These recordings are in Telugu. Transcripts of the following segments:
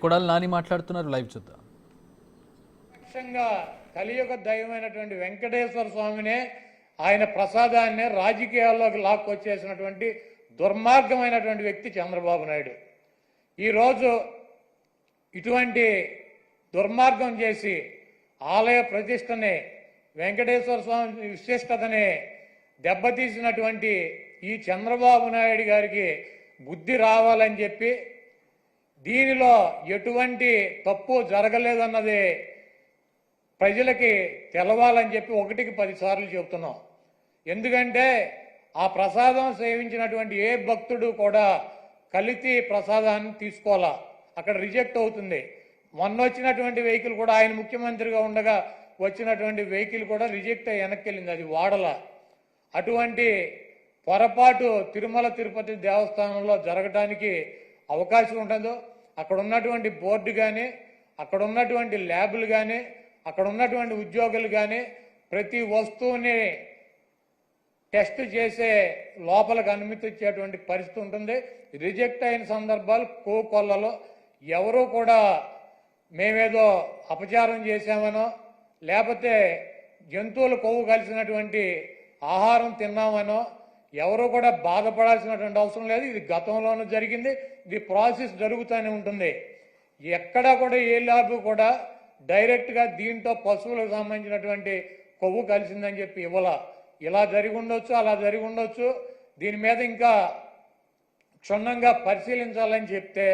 కొడాలి నాని మాట్లాడుతున్నారు, లైవ్ చూద్దాం. కలియుగ దైవమైనటువంటి వెంకటేశ్వర స్వామినే ఆయన ప్రసాదాన్ని రాజకీయాల్లోకి లాక్కొచ్చేసినటువంటి దుర్మార్గమైనటువంటి వ్యక్తి చంద్రబాబు నాయుడు. ఈరోజు ఇటువంటి దుర్మార్గం చేసి ఆలయ ప్రతిష్టని, వెంకటేశ్వర స్వామి విశిష్టతని దెబ్బతీసినటువంటి ఈ చంద్రబాబు నాయుడు గారికి బుద్ధి రావాలని చెప్పి, దీనిలో ఎటువంటి తప్పు జరగలేదన్నది ప్రజలకి తెలవాలని చెప్పి 1కి 10 సార్లు చెబుతున్నాం. ఎందుకంటే ఆ ప్రసాదం సేవించినటువంటి ఏ భక్తుడు కూడా కల్తీ ప్రసాదాన్ని తీసుకోవాలా, అక్కడ రిజెక్ట్ అవుతుంది. మొన్న వచ్చినటువంటి వెహికల్ కూడా, ఆయన ముఖ్యమంత్రిగా ఉండగా వచ్చినటువంటి వెహికల్ కూడా రిజెక్ట్ అయ్యి వెనక్కి వెళ్ళింది, అది వాడల. అటువంటి పొరపాటు తిరుమల తిరుపతి దేవస్థానంలో జరగడానికి అవకాశం ఉండదు. అక్కడ ఉన్నటువంటి బోర్డు కానీ, అక్కడ ఉన్నటువంటి ల్యాబులు కానీ, అక్కడ ఉన్నటువంటి ఉద్యోగులు కానీ ప్రతి వస్తువుని టెస్ట్ చేసే లోపలికి అనుమతి ఇచ్చేటువంటి పరిస్థితి ఉంటుంది. రిజెక్ట్ అయిన సందర్భాలు కోకొల్లలో ఎవరూ కూడా మేమేదో అపచారం చేశామనో, లేకపోతే జంతువులు కొవ్వు కలిసినటువంటి ఆహారం తిన్నామనో ఎవరూ కూడా బాధపడాల్సినటువంటి అవసరం లేదు. ఇది గతంలోనూ జరిగింది, ఇది ప్రాసెస్ జరుగుతూనే ఉంటుంది. ఎక్కడా కూడా ఏ ల్యాబ్ కూడా డైరెక్ట్గా దీంట్లో పశువులకు సంబంధించినటువంటి కొవ్వు కలిసిందని చెప్పి ఇవ్వాల. ఇలా జరిగి ఉండొచ్చు, అలా జరిగి ఉండొచ్చు. దీని మీద ఇంకా క్షుణ్ణంగా పరిశీలించాలని చెప్తే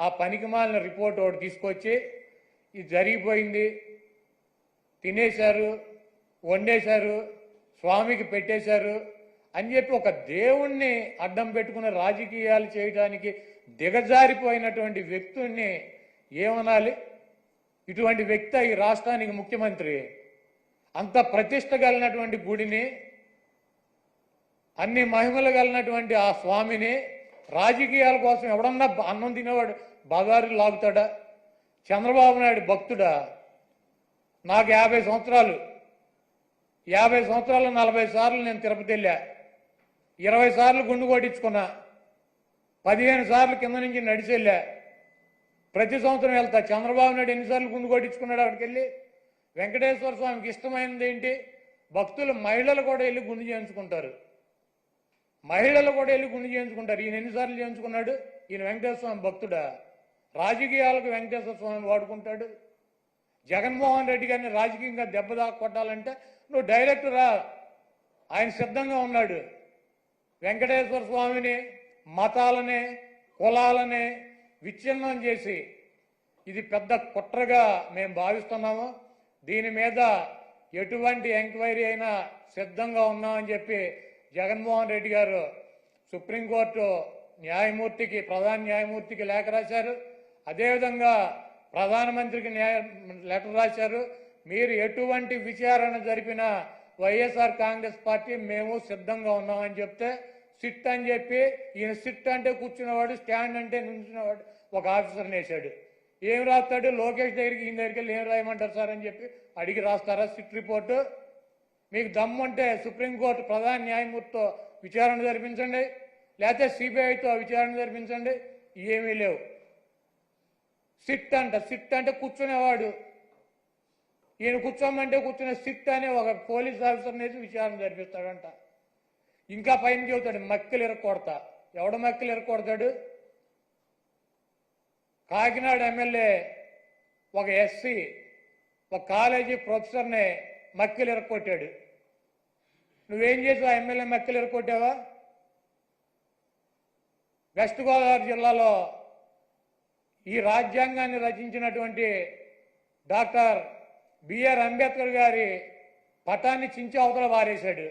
ఆ పనికిమాలిన రిపోర్ట్ ఒకటి తీసుకొచ్చి ఇది జరిగిపోయింది, తినేశారు, వండేశారు, స్వామికి పెట్టేశారు అని చెప్పి ఒక దేవుణ్ణి అడ్డం పెట్టుకుని రాజకీయాలు చేయడానికి దిగజారిపోయినటువంటి వ్యక్తుల్ని ఏమనాలి? ఇటువంటి వ్యక్తి ఈ రాష్ట్రానికి ముఖ్యమంత్రి. అంత ప్రతిష్ట కలిగినటువంటి గుడిని, అన్ని మహిమలు కలిగినటువంటి ఆ స్వామిని రాజకీయాల కోసం ఎవడన్నా అన్నం తినేవాడు బజారు లాగుతాడా? చంద్రబాబు నాయుడు భక్తుడా? నాకు 50 సంవత్సరాలు, 50 సంవత్సరాలు 40 సార్లు నేను తిరుపతి వెళ్ళా, 20 సార్లు గుండు కొట్టించుకున్నా, 15 సార్లు కింద నుంచి నడిచి వెళ్ళా, ప్రతి సంవత్సరం వెళ్తా. చంద్రబాబు నాయుడు ఎన్నిసార్లు గుండు కొట్టించుకున్నాడు అక్కడికి వెళ్ళి? వెంకటేశ్వర స్వామికి ఇష్టమైనది ఏంటి? భక్తులు, మహిళలు కూడా వెళ్ళి గుండు చేయించుకుంటారు, మహిళలు కూడా వెళ్ళి గుండు చేయించుకుంటారు. ఈయన ఎన్నిసార్లు చేయించుకున్నాడు? ఈయన వెంకటేశ్వర స్వామి భక్తుడా? రాజకీయాలకు వెంకటేశ్వర స్వామి వాడుకుంటాడు. జగన్మోహన్ రెడ్డి గారిని రాజకీయంగా దెబ్బదాకా కొట్టాలంటే నువ్వు డైరెక్ట్ రా, ఆయన సిద్ధంగా ఉన్నాడు. వెంకటేశ్వర స్వామిని, మతాలని, కులాలని విచ్ఛిన్నం చేసి ఇది పెద్ద కుట్రగా మేము భావిస్తున్నాము. దీని మీద ఎటువంటి ఎంక్వైరీ అయినా సిద్ధంగా ఉన్నామని చెప్పి జగన్మోహన్ రెడ్డి గారు సుప్రీంకోర్టు న్యాయమూర్తికి, ప్రధాన న్యాయమూర్తికి లేఖ రాశారు. అదేవిధంగా ప్రధానమంత్రికి లెటర్ రాశారు. మీరు ఎటువంటి విచారణ జరిపినా వైఎస్ఆర్ కాంగ్రెస్ పార్టీ మేము సిద్ధంగా ఉన్నామని చెప్తే సిట్ అని చెప్పి, ఈయన సిట్ అంటే కూర్చున్నవాడు, స్టాండ్ అంటే నుంచున్నవాడు ఒక ఆఫీసర్ని వేశాడు. ఏం రాస్తాడు? లోకేష్ దగ్గరికి, ఈయన దగ్గరికి వెళ్ళి ఏం రాయమంటారు సార్ అని చెప్పి అడిగి రాస్తారా సిట్ రిపోర్టు? మీకు దమ్ముంటే సుప్రీంకోర్టు ప్రధాన న్యాయమూర్తితో విచారణ జరిపించండి, లేకపోతే సిబిఐతో విచారణ జరిపించండి. ఏమీ లేవు. సిట్ అంటే కూర్చునేవాడు, ఈయన కూర్చోమంటే కూర్చునే సిట్ అనే ఒక పోలీస్ ఆఫీసర్ని వేసి విచారణ జరిపిస్తాడంట. ఇంకా పైన చెబుతాడు మక్కలు ఇరక్కొడతా. ఎవడ మక్కలు ఇరక్కొడతాడు? కాకినాడ ఎమ్మెల్యే ఒక ఎస్సీ ఒక కాలేజీ ప్రొఫెసర్ని మక్కలు ఇరక్కొట్టాడు. నువ్వేం చేసావు? ఆ ఎమ్మెల్యే మక్కలు ఇరక్కొట్టావా? వెస్ట్ గోదావరి జిల్లాలో ఈ రాజ్యాంగాన్ని రచించినటువంటి డాక్టర్ బిఆర్ అంబేద్కర్ గారి పటాన్ని చించి అవతల వారేశాడు.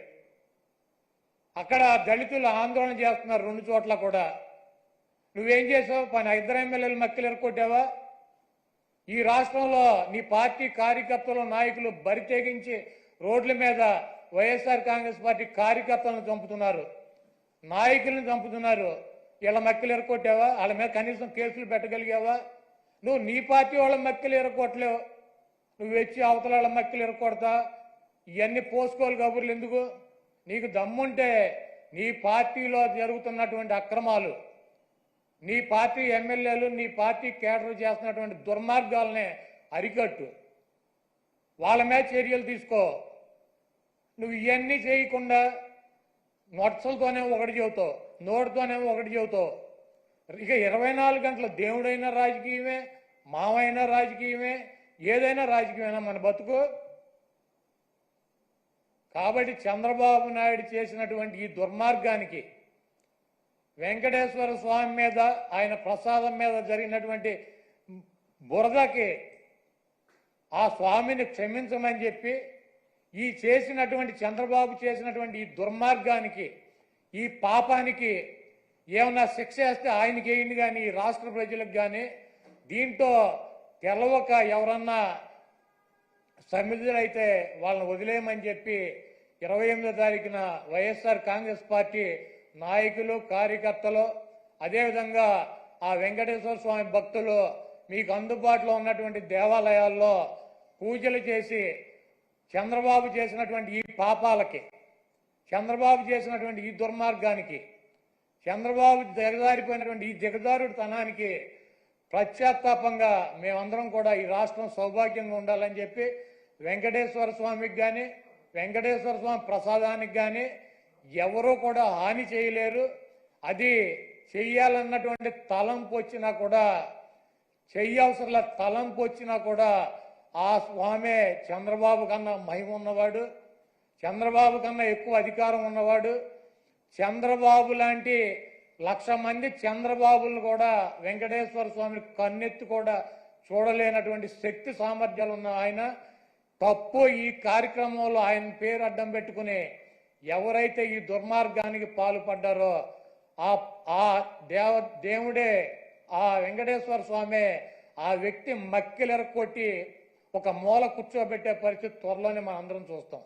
అక్కడ దళితులు ఆందోళన చేస్తున్నారు 2 చోట్ల కూడా. నువ్వేం చేసావు? 2 ఎమ్మెల్యేలు మక్కలు ఎరకొట్టావా? ఈ రాష్ట్రంలో నీ పార్టీ కార్యకర్తలు, నాయకులు బరి తెగించి రోడ్ల మీద వైఎస్ఆర్ కాంగ్రెస్ పార్టీ కార్యకర్తలను చంపుతున్నారు, నాయకులను చంపుతున్నారు. వీళ్ళ మక్కలు ఎరకొట్టావా? వాళ్ళ మీద కనీసం కేసులు పెట్టగలిగావా? నువ్వు నీ పార్టీ వాళ్ళ మక్కలు ఎరకొట్టలేవు, నువ్వు వచ్చి అవతల వాళ్ళ మక్కలు ఎరకొడతా. ఇవన్నీ పోసుకోవాలి కబుర్లు ఎందుకు? నీకు దమ్ముంటే నీ పార్టీలో జరుగుతున్నటువంటి అక్రమాలు, నీ పార్టీ ఎమ్మెల్యేలు నీ పార్టీ కేడర్ చేస్తున్నటువంటి దుర్మార్గాలనే అరికట్టు, వాళ్ళ మీద చర్యలు తీసుకో. నువ్వు ఇవన్నీ చేయకుండా నొట్సలతోనే ఒకటి చెబుతావు, నోటితోనే ఒకటి చెబుతావు. ఇక 24 గంటల దేవుడైనా రాజకీయమే, మావైనా రాజకీయమే, ఏదైనా రాజకీయమైనా మన బతుకు. కాబట్టి చంద్రబాబు నాయుడు చేసినటువంటి ఈ దుర్మార్గానికి, వెంకటేశ్వర స్వామి మీద ఆయన ప్రసాదం మీద జరిగినటువంటి బురదకి ఆ స్వామిని క్షమించమని చెప్పి, ఈ చేసినటువంటి చంద్రబాబు చేసినటువంటి ఈ దుర్మార్గానికి, ఈ పాపానికి ఏమన్నా శిక్ష వేస్తే ఆయనకి వేయండి, కానీ ఈ రాష్ట్ర ప్రజలకు కానీ దీంతో తెలవక ఎవరన్నా సమిధులైతే వాళ్ళని వదిలేయమని చెప్పి 28వ తారీఖున వైఎస్ఆర్ కాంగ్రెస్ పార్టీ నాయకులు, కార్యకర్తలు, అదేవిధంగా ఆ వెంకటేశ్వర స్వామి భక్తులు మీకు అందుబాటులో ఉన్నటువంటి దేవాలయాల్లో పూజలు చేసి చంద్రబాబు చేసినటువంటి ఈ పాపాలకి, చంద్రబాబు చేసినటువంటి ఈ దుర్మార్గానికి, చంద్రబాబు దిగజారిపోయినటువంటి ఈ దిగజారుడుతనానికి పశ్చాత్తాపంగా మేమందరం కూడా ఈ రాష్ట్రం సౌభాగ్యంగా ఉండాలని చెప్పి వెంకటేశ్వర స్వామికి కానీ, వెంకటేశ్వర స్వామి ప్రసాదానికి కానీ ఎవరూ కూడా హాని చేయలేరు. అది చెయ్యాలన్నటువంటి తలంపు వచ్చినా కూడా, చెయ్యవసరంల తలంపు వచ్చినా కూడా ఆ స్వామే చంద్రబాబు కన్నా మహిమ ఉన్నవాడు, చంద్రబాబు కన్నా ఎక్కువ అధికారం ఉన్నవాడు. చంద్రబాబు లాంటి 1,00,000 మంది చంద్రబాబులను కూడా వెంకటేశ్వర స్వామిని కన్నెత్తి కూడా చూడలేనటువంటి శక్తి సామర్థ్యాలు ఉన్న ఆయన తప్పు. ఈ కార్యక్రమంలో ఆయన పేరు అడ్డం పెట్టుకుని ఎవరైతే ఈ దుర్మార్గానికి పాల్పడ్డారో ఆ దేవుడే, ఆ వెంకటేశ్వర స్వామి ఆ వ్యక్తి మక్కిలెరకొట్టి ఒక మూల కూర్చోబెట్టే పరిస్థితి త్వరలోనే మనం అందరం చూస్తాం.